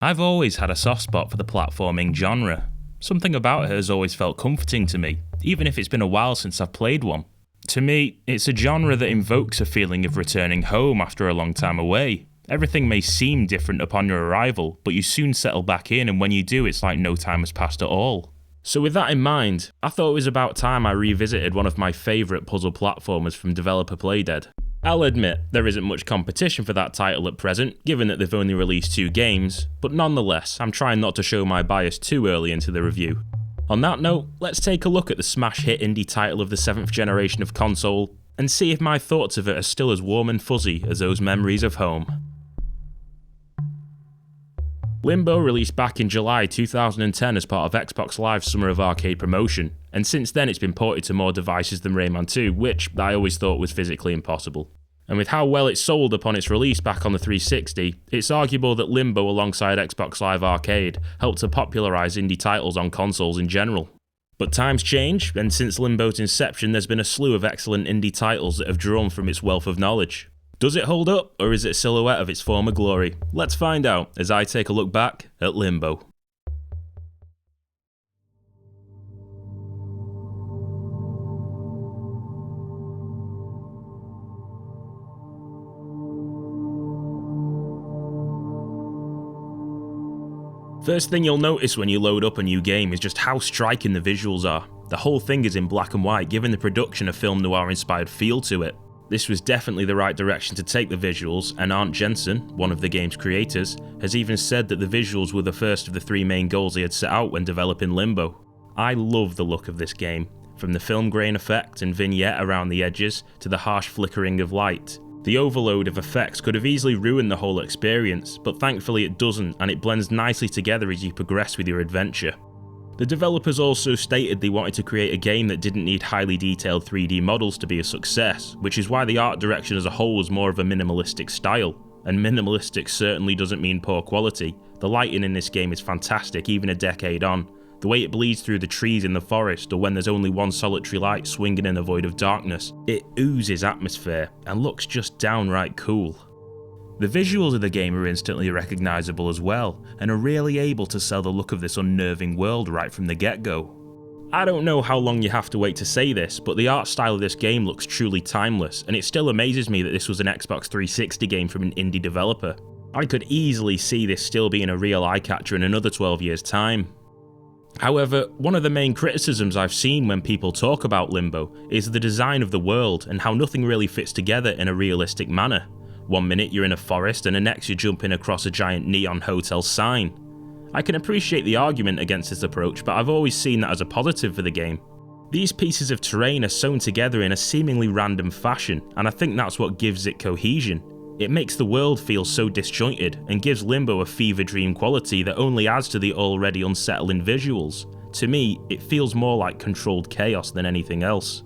I've always had a soft spot for the platforming genre. Something about it has always felt comforting to me, even if it's been a while since I've played one. To me, it's a genre that invokes a feeling of returning home after a long time away. Everything may seem different upon your arrival, but you soon settle back in, and when you do, it's like no time has passed at all. So with that in mind, I thought it was about time I revisited one of my favourite puzzle platformers from developer Playdead. I'll admit, there isn't much competition for that title at present, given that they've only released 2 games, but nonetheless, I'm trying not to show my bias too early into the review. On that note, let's take a look at the smash hit indie title of the 7th generation of console, and see if my thoughts of it are still as warm and fuzzy as those memories of home. Limbo released back in July 2010 as part of Xbox Live's Summer of Arcade promotion, and since then it's been ported to more devices than Rayman 2, which I always thought was physically impossible. And with how well it sold upon its release back on the 360, it's arguable that Limbo alongside Xbox Live Arcade helped to popularise indie titles on consoles in general. But times change, and since Limbo's inception there's been a slew of excellent indie titles that have drawn from its wealth of knowledge. Does it hold up, or is it a silhouette of its former glory? Let's find out as I take a look back at Limbo. First thing you'll notice when you load up a new game is just how striking the visuals are. The whole thing is in black and white, giving the production a film noir inspired feel to it. This was definitely the right direction to take the visuals, and Arndt Jensen, one of the game's creators, has even said that the visuals were the first of the 3 main goals he had set out when developing Limbo. I love the look of this game, from the film grain effect and vignette around the edges to the harsh flickering of light. The overload of effects could have easily ruined the whole experience, but thankfully it doesn't, and it blends nicely together as you progress with your adventure. The developers also stated they wanted to create a game that didn't need highly detailed 3D models to be a success, which is why the art direction as a whole was more of a minimalistic style. And minimalistic certainly doesn't mean poor quality. The lighting in this game is fantastic even a decade on. The way it bleeds through the trees in the forest, or when there's only one solitary light swinging in a void of darkness, it oozes atmosphere and looks just downright cool. The visuals of the game are instantly recognisable as well, and are really able to sell the look of this unnerving world right from the get-go. I don't know how long you have to wait to say this, but the art style of this game looks truly timeless, and it still amazes me that this was an Xbox 360 game from an indie developer. I could easily see this still being a real eye-catcher in another 12 years' time. However, one of the main criticisms I've seen when people talk about Limbo is the design of the world and how nothing really fits together in a realistic manner. One minute you're in a forest and the next you're jumping across a giant neon hotel sign. I can appreciate the argument against this approach, but I've always seen that as a positive for the game. These pieces of terrain are sewn together in a seemingly random fashion, and I think that's what gives it cohesion. It makes the world feel so disjointed and gives Limbo a fever dream quality that only adds to the already unsettling visuals. To me, it feels more like controlled chaos than anything else.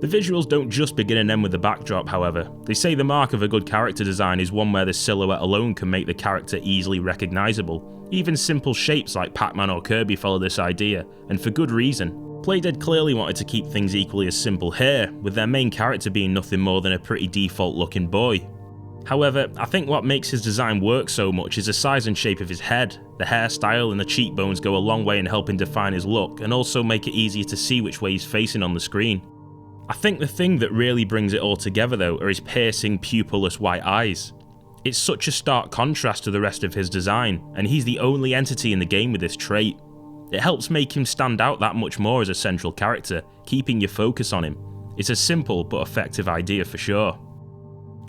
The visuals don't just begin and end with the backdrop, however. They say the mark of a good character design is one where the silhouette alone can make the character easily recognisable. Even simple shapes like Pac-Man or Kirby follow this idea, and for good reason. Playdead clearly wanted to keep things equally as simple here, with their main character being nothing more than a pretty default looking boy. However, I think what makes his design work so much is the size and shape of his head. The hairstyle and the cheekbones go a long way in helping define his look, and also make it easier to see which way he's facing on the screen. I think the thing that really brings it all together though are his piercing, pupilless white eyes. It's such a stark contrast to the rest of his design, and he's the only entity in the game with this trait. It helps make him stand out that much more as a central character, keeping your focus on him. It's a simple but effective idea for sure.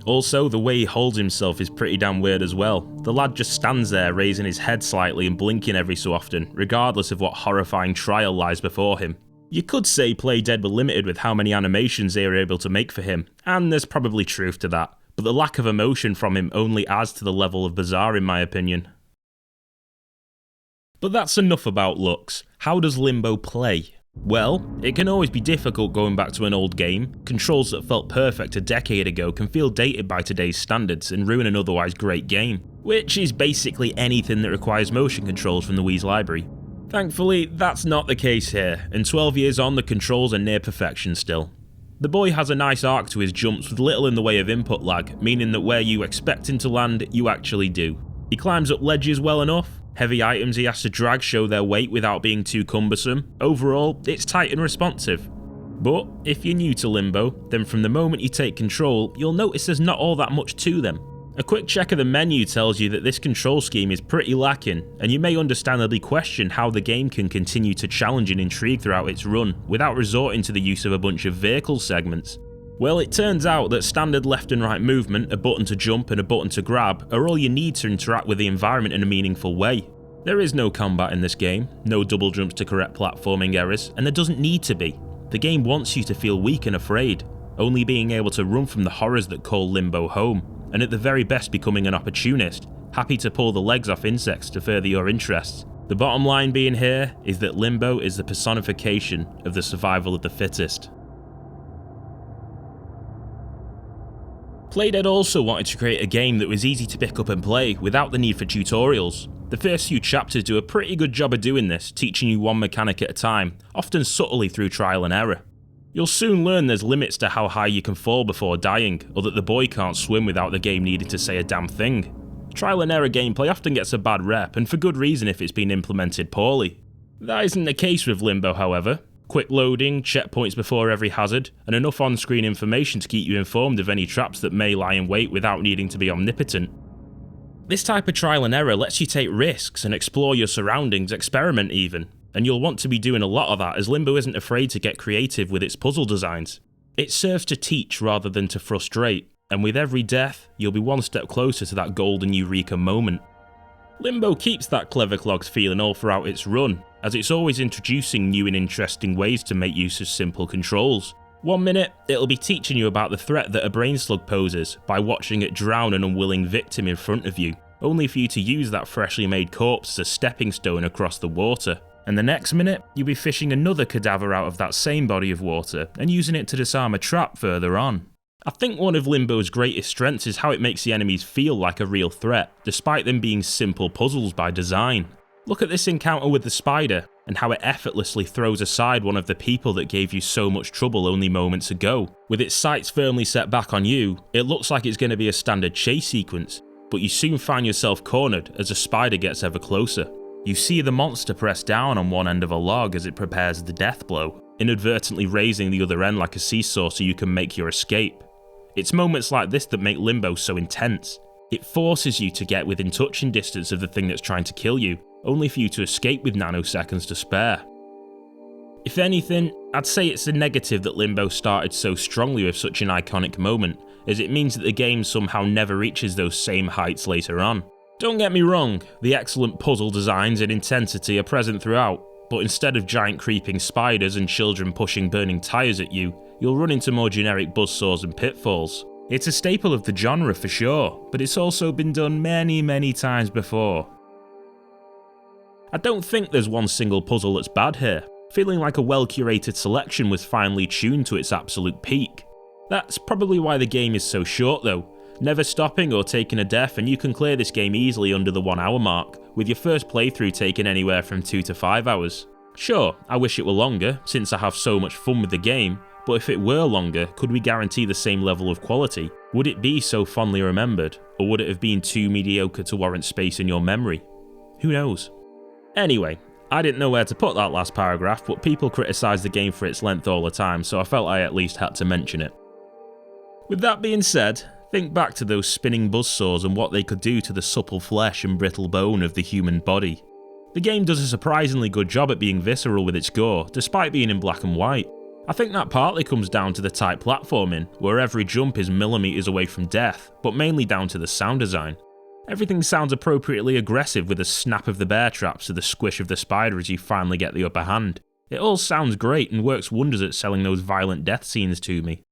Also, the way he holds himself is pretty damn weird as well. The lad just stands there raising his head slightly and blinking every so often, regardless of what horrifying trial lies before him. You could say Playdead were limited with how many animations they were able to make for him, and there's probably truth to that, but the lack of emotion from him only adds to the level of bizarre in my opinion. But that's enough about looks. How does Limbo play? Well, it can always be difficult going back to an old game. Controls that felt perfect a decade ago can feel dated by today's standards and ruin an otherwise great game, which is basically anything that requires motion controls from the Wii's library. Thankfully, that's not the case here, and 12 years on the controls are near perfection still. The boy has a nice arc to his jumps with little in the way of input lag, meaning that where you expect him to land, you actually do. He climbs up ledges well enough, heavy items he has to drag show their weight without being too cumbersome. Overall, it's tight and responsive. But if you're new to Limbo, then from the moment you take control, you'll notice there's not all that much to them. A quick check of the menu tells you that this control scheme is pretty lacking, and you may understandably question how the game can continue to challenge and intrigue throughout its run without resorting to the use of a bunch of vehicle segments. Well, it turns out that standard left and right movement, a button to jump and a button to grab, are all you need to interact with the environment in a meaningful way. There is no combat in this game, no double jumps to correct platforming errors, and there doesn't need to be. The game wants you to feel weak and afraid, only being able to run from the horrors that call Limbo home, and at the very best becoming an opportunist, happy to pull the legs off insects to further your interests. The bottom line being here is that Limbo is the personification of the survival of the fittest. Playdead also wanted to create a game that was easy to pick up and play without the need for tutorials. The first few chapters do a pretty good job of doing this, teaching you one mechanic at a time, often subtly through trial and error. You'll soon learn there's limits to how high you can fall before dying, or that the boy can't swim without the game needing to say a damn thing. Trial and error gameplay often gets a bad rep, and for good reason if it's been implemented poorly. That isn't the case with Limbo, however. Quick loading, checkpoints before every hazard, and enough on-screen information to keep you informed of any traps that may lie in wait without needing to be omnipotent. This type of trial and error lets you take risks and explore your surroundings, experiment even, and you'll want to be doing a lot of that as Limbo isn't afraid to get creative with its puzzle designs. It serves to teach rather than to frustrate, and with every death, you'll be one step closer to that golden eureka moment. Limbo keeps that clever clogs feeling all throughout its run, as it's always introducing new and interesting ways to make use of simple controls. One minute, it'll be teaching you about the threat that a brain slug poses by watching it drown an unwilling victim in front of you, only for you to use that freshly made corpse as a stepping stone across the water. And the next minute, you'll be fishing another cadaver out of that same body of water and using it to disarm a trap further on. I think one of Limbo's greatest strengths is how it makes the enemies feel like a real threat, despite them being simple puzzles by design. Look at this encounter with the spider, and how it effortlessly throws aside one of the people that gave you so much trouble only moments ago. With its sights firmly set back on you, it looks like it's going to be a standard chase sequence, but you soon find yourself cornered as the spider gets ever closer. You see the monster press down on one end of a log as it prepares the death blow, inadvertently raising the other end like a seesaw so you can make your escape. It's moments like this that make Limbo so intense. It forces you to get within touching distance of the thing that's trying to kill you, only for you to escape with nanoseconds to spare. If anything, I'd say it's a negative that Limbo started so strongly with such an iconic moment, as it means that the game somehow never reaches those same heights later on. Don't get me wrong, the excellent puzzle designs and intensity are present throughout, but instead of giant creeping spiders and children pushing burning tyres at you, you'll run into more generic buzzsaws and pitfalls. It's a staple of the genre for sure, but it's also been done many times before. I don't think there's one single puzzle that's bad here, feeling like a well-curated selection was finely tuned to its absolute peak. That's probably why the game is so short though, never stopping or taking a death, and you can clear this game easily under the 1 hour mark, with your first playthrough taking anywhere from 2 to 5 hours. Sure, I wish it were longer, since I have so much fun with the game, but if it were longer, could we guarantee the same level of quality? Would it be so fondly remembered, or would it have been too mediocre to warrant space in your memory? Who knows? Anyway, I didn't know where to put that last paragraph, but people criticise the game for its length all the time, so I felt I at least had to mention it. With that being said, think back to those spinning buzzsaws and what they could do to the supple flesh and brittle bone of the human body. The game does a surprisingly good job at being visceral with its gore, despite being in black and white. I think that partly comes down to the tight platforming, where every jump is millimeters away from death, but mainly down to the sound design. Everything sounds appropriately aggressive, with the snap of the bear traps to the squish of the spider as you finally get the upper hand. It all sounds great and works wonders at selling those violent death scenes to me.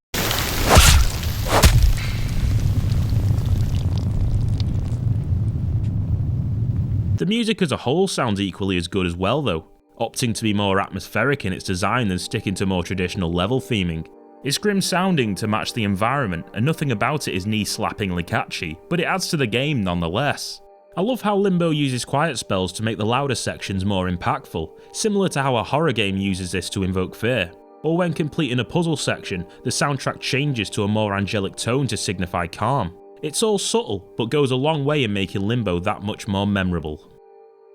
The music as a whole sounds equally as good as well though, opting to be more atmospheric in its design than sticking to more traditional level theming. It's grim sounding to match the environment, and nothing about it is knee-slappingly catchy, but it adds to the game nonetheless. I love how Limbo uses quiet spells to make the louder sections more impactful, similar to how a horror game uses this to invoke fear. Or when completing a puzzle section, the soundtrack changes to a more angelic tone to signify calm. It's all subtle, but goes a long way in making Limbo that much more memorable.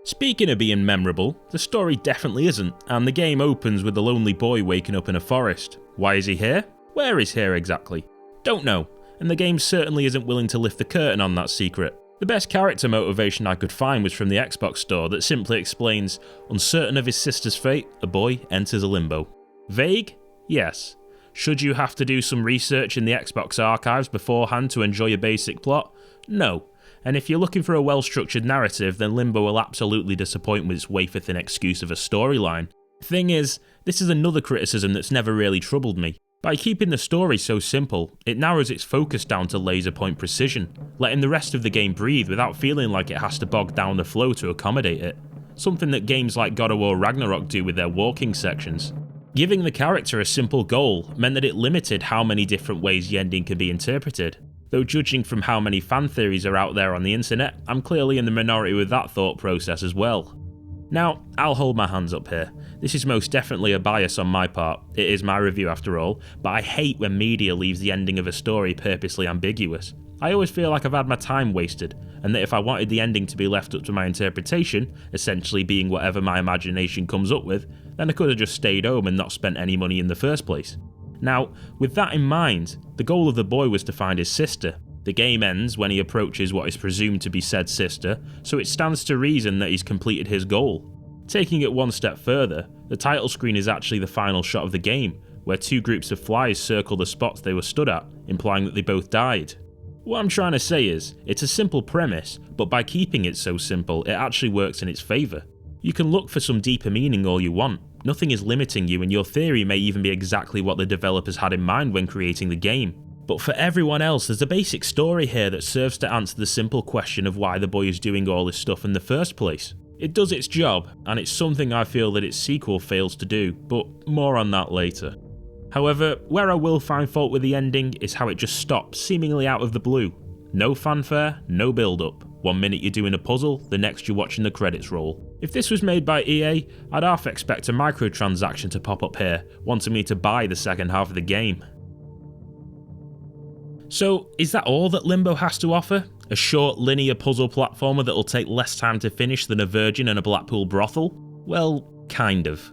Speaking of being memorable, the story definitely isn't, and the game opens with a lonely boy waking up in a forest. Why is he here? Where is here exactly? Don't know, and the game certainly isn't willing to lift the curtain on that secret. The best character motivation I could find was from the Xbox store that simply explains, uncertain of his sister's fate, a boy enters a limbo. Vague? Yes. Should you have to do some research in the Xbox archives beforehand to enjoy a basic plot? No. And if you're looking for a well-structured narrative, then Limbo will absolutely disappoint with its wafer-thin excuse of a storyline. Thing is, this is another criticism that's never really troubled me. By keeping the story so simple, it narrows its focus down to laser point precision, letting the rest of the game breathe without feeling like it has to bog down the flow to accommodate it. Something that games like God of War Ragnarok do with their walking sections. Giving the character a simple goal meant that it limited how many different ways the ending could be interpreted. Though judging from how many fan theories are out there on the internet, I'm clearly in the minority with that thought process as well. Now, I'll hold my hands up here. This is most definitely a bias on my part, it is my review after all, but I hate when media leaves the ending of a story purposely ambiguous. I always feel like I've had my time wasted, and that if I wanted the ending to be left up to my interpretation, essentially being whatever my imagination comes up with, then I could have just stayed home and not spent any money in the first place. Now, with that in mind, the goal of the boy was to find his sister. The game ends when he approaches what is presumed to be said sister, so it stands to reason that he's completed his goal. Taking it one step further, the title screen is actually the final shot of the game, where two groups of flies circle the spots they were stood at, implying that they both died. What I'm trying to say is, it's a simple premise, but by keeping it so simple, it actually works in its favour. You can look for some deeper meaning all you want, nothing is limiting you, and your theory may even be exactly what the developers had in mind when creating the game. But for everyone else, there's a basic story here that serves to answer the simple question of why the boy is doing all this stuff in the first place. It does its job, and it's something I feel that its sequel fails to do, but more on that later. However, where I will find fault with the ending is how it just stops seemingly out of the blue. No fanfare, no build-up. 1 minute you're doing a puzzle, the next you're watching the credits roll. If this was made by EA, I'd half expect a microtransaction to pop up here, wanting me to buy the second half of the game. So, is that all that Limbo has to offer? A short, linear puzzle platformer that'll take less time to finish than a Virgin and a Blackpool brothel? Well, kind of.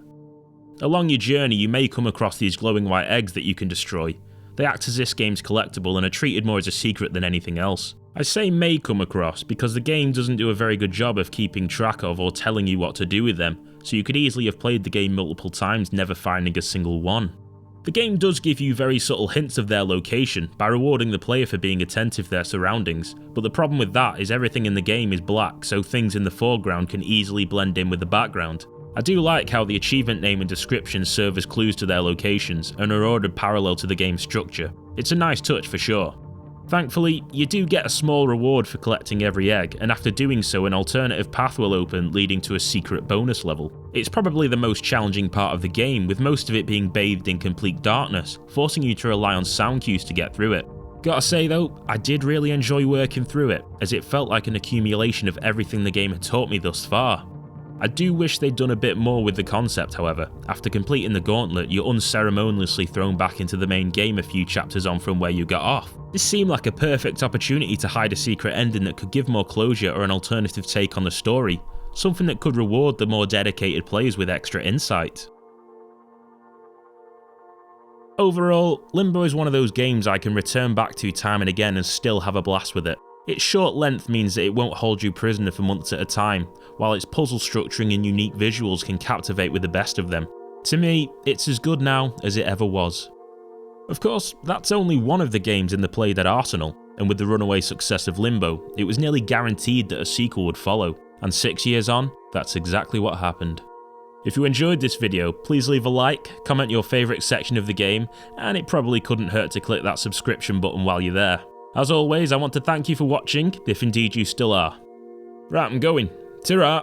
Along your journey, you may come across these glowing white eggs that you can destroy. They act as this game's collectible and are treated more as a secret than anything else. I say may come across because the game doesn't do a very good job of keeping track of or telling you what to do with them, so you could easily have played the game multiple times never finding a single one. The game does give you very subtle hints of their location by rewarding the player for being attentive to their surroundings, but the problem with that is everything in the game is black, so things in the foreground can easily blend in with the background. I do like how the achievement name and description serve as clues to their locations and are ordered parallel to the game's structure. It's a nice touch for sure. Thankfully, you do get a small reward for collecting every egg, and after doing so an alternative path will open leading to a secret bonus level. It's probably the most challenging part of the game, with most of it being bathed in complete darkness, forcing you to rely on sound cues to get through it. Gotta say though, I did really enjoy working through it, as it felt like an accumulation of everything the game had taught me thus far. I do wish they'd done a bit more with the concept however. After completing the gauntlet, you're unceremoniously thrown back into the main game a few chapters on from where you got off. This seemed like a perfect opportunity to hide a secret ending that could give more closure or an alternative take on the story, something that could reward the more dedicated players with extra insight. Overall, Limbo is one of those games I can return back to time and again and still have a blast with it. Its short length means that it won't hold you prisoner for months at a time, while its puzzle structuring and unique visuals can captivate with the best of them. To me, it's as good now as it ever was. Of course, that's only one of the games in the Play Dead arsenal, and with the runaway success of Limbo, it was nearly guaranteed that a sequel would follow, and 6 years on, that's exactly what happened. If you enjoyed this video, please leave a like, comment your favourite section of the game, and it probably couldn't hurt to click that subscription button while you're there. As always, I want to thank you for watching, if indeed you still are. Right, I'm going. Ta-ra!